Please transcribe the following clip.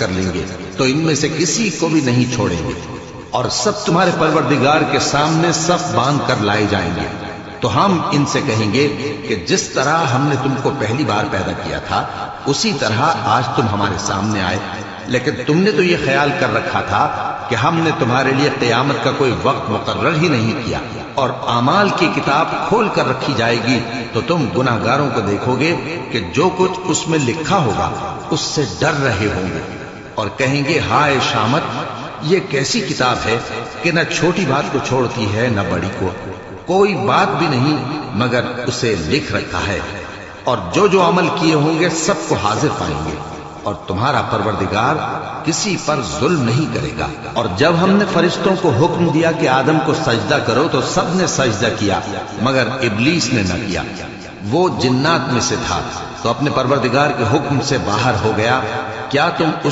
کر لیں گے تو ان میں سے کسی کو بھی نہیں چھوڑیں گے، اور سب تمہارے پروردگار کے سامنے صف باندھ کر لائے جائیں گے۔ تو ہم ان سے کہیں گے کہ جس طرح ہم نے تم کو پہلی بار پیدا کیا تھا اسی طرح آج تم ہمارے سامنے آئے، لیکن تم نے تو یہ خیال کر رکھا تھا کہ ہم نے تمہارے لیے قیامت کا کوئی وقت مقرر ہی نہیں کیا، اور اعمال کی کتاب کھول کر رکھی جائے گی تو تم گناہگاروں کو دیکھو گے کہ جو کچھ اس میں لکھا ہوگا اس سے ڈر رہے ہوں گے، اور کہیں گے ہائے شامت، یہ کیسی کتاب ہے کہ نہ چھوٹی بات کو چھوڑتی ہے نہ بڑی کو، کوئی بات بھی نہیں مگر اسے لکھ رکھا ہے، اور جو جو عمل کیے ہوں گے سب کو حاضر پائیں گے، اور تمہارا پروردگار کسی پر ظلم نہیں کرے گا۔ اور جب ہم نے فرشتوں کو حکم دیا کہ آدم کو سجدہ کرو تو سب نے سجدہ کیا مگر ابلیس نے نہ کیا، وہ جنات میں سے تھا تو اپنے پروردگار کے حکم سے باہر ہو گیا۔ کیا تم اس